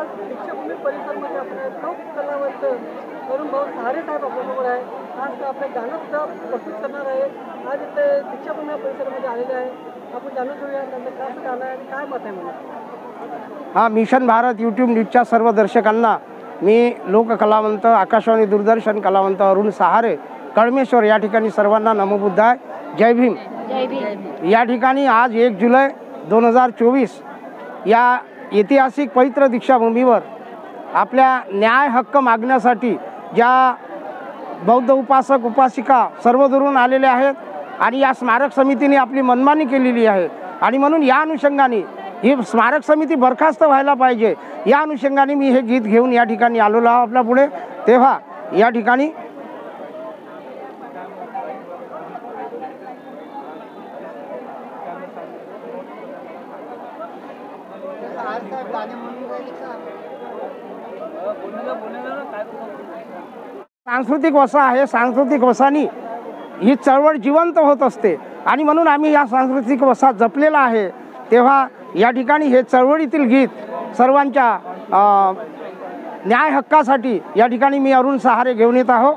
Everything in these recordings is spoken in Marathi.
आज दीक्षाभूमी परिसरमध्ये आपण लोक कलावंत तरुण भाऊ सहारे साहेब आपल्यासमोर आहे. आज आपले गाणं सुद्धा प्रस्तुत करणार आहे. आज इथे दीक्षाभूमी परिसरामध्ये आलेले आहे. आपण जाणून घेऊया त्यांचं कसं गाणं आहे आणि काय मत आहे म्हणून. हा मिशन भारत यूट्यूब न्यूजच्या सर्व दर्शकांना मी लोककलावंत आकाशवाणी दूरदर्शन कलावंत अरुण सहारे कळमेश्वर या ठिकाणी सर्वांना नमो बुद्धाय. जय भीम. या ठिकाणी आज 1 जुलै 2024 या ऐतिहासिक पवित्र दीक्षाभूमीवर आपल्या न्याय हक्क मागण्यासाठी ज्या बौद्ध उपासक उपासिका सर्व दुरून आलेले आहेत आणि या स्मारक समितीने आपली मनमानी केलेली आहे आणि म्हणून या अनुषंगाने ही स्मारक समिती बरखास्त व्हायला पाहिजे. या अनुषंगाने मी हे गीत घेऊन या ठिकाणी आलेलो आहे आपल्या पुढे. तेव्हा या ठिकाणी सांस्कृतिक वसा आहे. सांस्कृतिक वसानी ही चळवळ जिवंत होत असते आणि म्हणून आम्ही या सांस्कृतिक वसा जपलेला आहे. तेव्हा या ठिकाणी हे चळवळीतील गीत सर्वांच्या न्याय हक्कासाठी या ठिकाणी मी अरुण सहारे घेऊन येत आहो.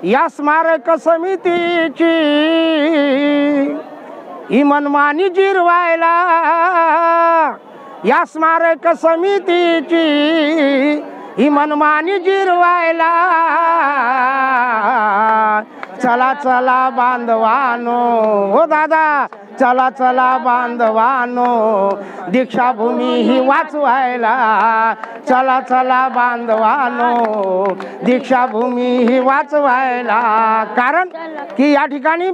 या स्मारक समितीची ही मनमानी जिरवायला, या स्मारक समितीची ही मनमानी जिरवायला, चला चला बांधवानो हो दादा, चला चला बांधवानो दीक्षाभूमी ही वाचवायला, चला चला बांधवानो दीक्षाभूमी ही वाचवायला. कारण की या ठिकाणी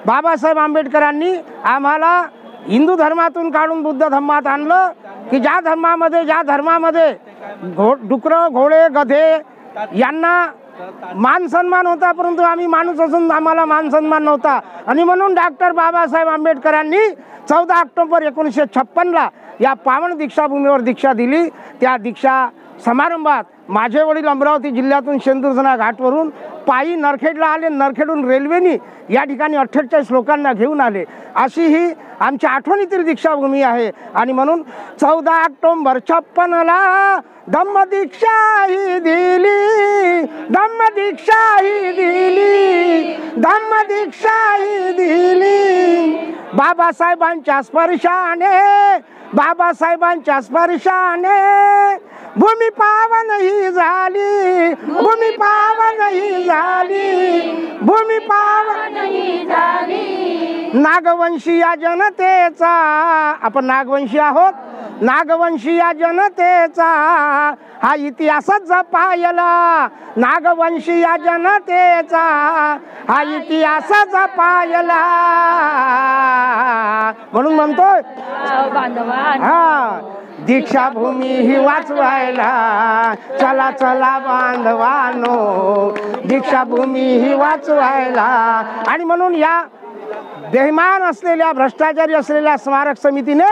बाबासाहेब आंबेडकरांनी आम्हाला हिंदू धर्मातून काढून बुद्ध धर्मात आणलं की ज्या धर्मामध्ये डुकरं घोडे गधे यांना मान सन्मान होता, परंतु आम्ही माणूस असून आम्हाला मान सन्मान नव्हता. आणि म्हणून डॉक्टर बाबासाहेब आंबेडकरांनी 14 ऑक्टोबर 1956 या पावन दीक्षाभूमीवर दीक्षा दिली. त्या दीक्षा समारंभात माझे वडील अमरावती जिल्ह्यातून शेंदुर्जना घाटवरून पायी नरखेडला आले. नरखेडून रेल्वेने या ठिकाणी 48 लोकांना घेऊन आले. अशी ही आमच्या आठवणीतील दीक्षाभूमी आहे. आणि म्हणून 14 ऑक्टोबर 56ला धम्मदीक्षा ही दिली, धम्मदीक्षा ही दिली, धम्मदीक्षा ही दिली. बाबासाहेबांच्या स्पर्शाने, बाबासाहेबांच्या स्पर्शाने भूमी पावन ही झाली, भूमी पावन ही झाली, भूमी पावन ही झाली. नागवंशीया जनतेचा, आपण नागवंशी आहोत, नागवंशीया जनतेचा हा इतिहासच जपायला, नागवंशीया जनतेचा हा इतिहासच जपायला. म्हणून म्हणतोय हा दीक्षाभूमी ही वाचवायला, चला चला बांधवानो दीक्षाभूमी ही वाचवायला. आणि म्हणून या बेईमान असलेल्या भ्रष्टाचारी असलेल्या स्मारक समितीने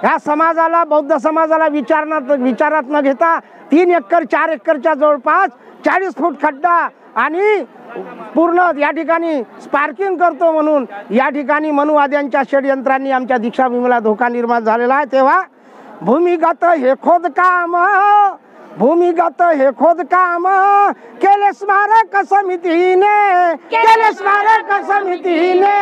या समाजाला, बौद्ध समाजाला विचारात न घेता 3 एकर 4 एकरच्या जवळपास 40 फूट खड्डा आणि पूर्ण या ठिकाणी स्पार्किंग करतो म्हणून या ठिकाणी मनुवाद्यांच्या षडयंत्रांनी आमच्या दीक्षाभूमीला धोका निर्माण झालेला आहे. तेव्हा भूमिगत हे खोदकाम, भूमिगत हे खोदकाम केले स्मारक समितीने, केले स्मारक समितीने,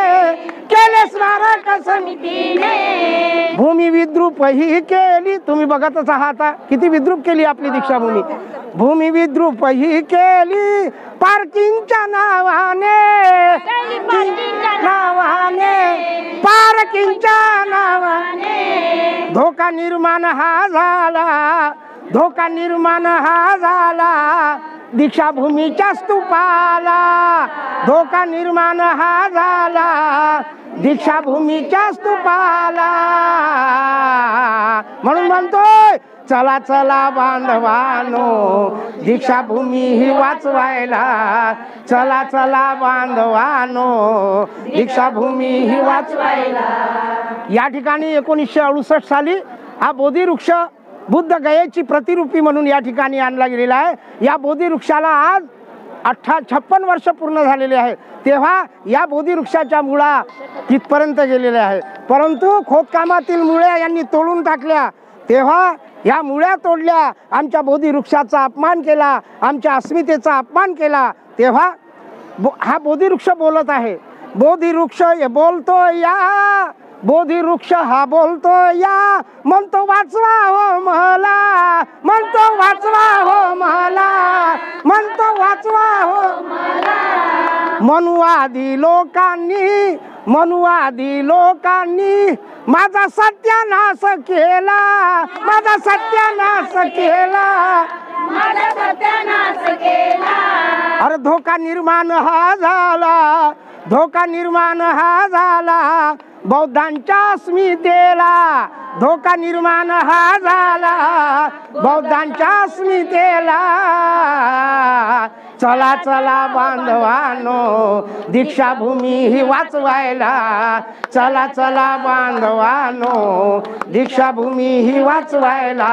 केले स्मारक समितीने. भूमी विद्रूप ही केली, तुम्ही बघतच आहात किती विद्रूप केली आपली दीक्षाभूमी. भूमी विद्रूप ही केली पार्किंगच्या नावाने, नावाने, पार्किंगच्या नावाने. धोका निर्माण हा झाला, धोका निर्माण हा झाला दीक्षाभूमीच्या स्तूपाला, धोका निर्माण हा झाला दीक्षाभूमीच्या स्तूपाला. म्हणून म्हणतोय चला चला बांधवानो दीक्षाभूमी ही वाचवायला, चला चला बांधवानो दीक्षाभूमी ही वाचवायला. या ठिकाणी 1968 साली हा बोधिवृक्ष बुद्ध गयेची प्रतिरूपी म्हणून या ठिकाणी आणला गेलेला आहे. या बोधिवृक्षाला आज 56 वर्ष पूर्ण झालेले आहे. तेव्हा या बोधिवृक्षाच्या मुळा तिथपर्यंत गेलेल्या आहे, परंतु खोदकामातील मुळे यांनी तोडून टाकल्या. तेव्हा या मुळ्या तोडल्या, आमच्या बोधिवृक्षाचा अपमान केला, आमच्या अस्मितेचा अपमान केला, तेव्हा हा बोधिवृक्ष बोलत आहे. बोधिवृक्ष बोलतो या, बोधिवृक्ष हा बोलतो या, म्हणतो वाचवा हो मला, म्हणतो वाचवा हो मला, म्हणतो वाचवा हो मला. मनुवादी लोकांनी, मनुवादी लोकांनी माझा सत्यानाश केला, माझा सत्यानाश केला, माझा सत्यानाश केला. अरे धोका निर्माण हा झाला, धोका निर्माण हा झाला बौद्धांच्या अस्मितेला, धोका निर्माण हा झाला बौद्धांच्या अस्मितेला. चला चला बांधवानो दीक्षाभूमी ही वाचवायला, चला चला बांधवानो दीक्षाभूमी ही वाचवायला.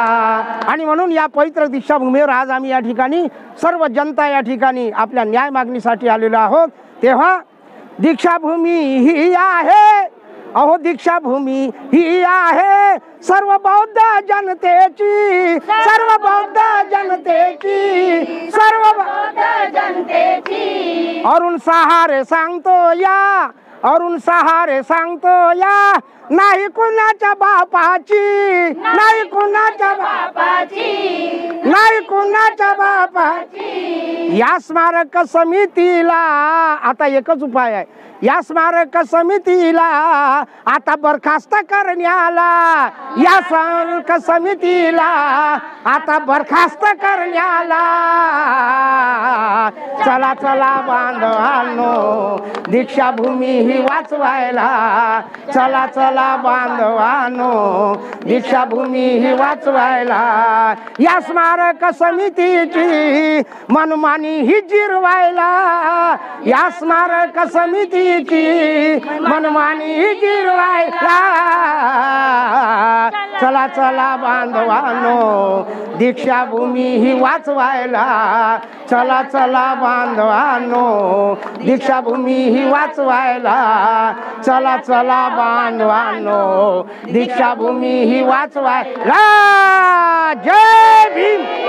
आणि म्हणून या पवित्र दीक्षाभूमीवर आज आम्ही या ठिकाणी सर्व जनता या ठिकाणी आपल्या न्याय मागणीसाठी आलेलो आहोत. तेव्हा दीक्षाभूमी ही आहे, अहो दीक्षाभूमी ही आहे सर्व बौद्ध जनतेची, सर्व बौद्ध जनतेची, सर्व बौद्ध जनतेची. अरुण सहारे सांगतो या, अरुण सहारे सांगतो या, नाही कुणाच्या बापाची, नाही कुणाच्या बापाची, नाही कुणाच्या बापाची. या स्मारक समितीला आता एकच उपाय आहे, या स्मारक समितीला आता बरखास्त करण्याला, या स्मारक समितीला आता बरखास्त करण्याला. चला चला बांधवांनो दीक्षाभूमी ही वाचवायला, चला चला बांधवांनो दीक्षाभूमी ही वाचवायला. या स्मारक समितीची मनमानी ही जिरवायला, या स्मारक समितीची मनमानी ही जिरवायला. चला चला बांधवांनो दीक्षाभूमी ही वाचवायला, चला चला बांधवांनो दीक्षाभूमी ही वाचवायला, चला चला बांधवांनो दीक्षाभूमी ही वाचवायला. जय भीम.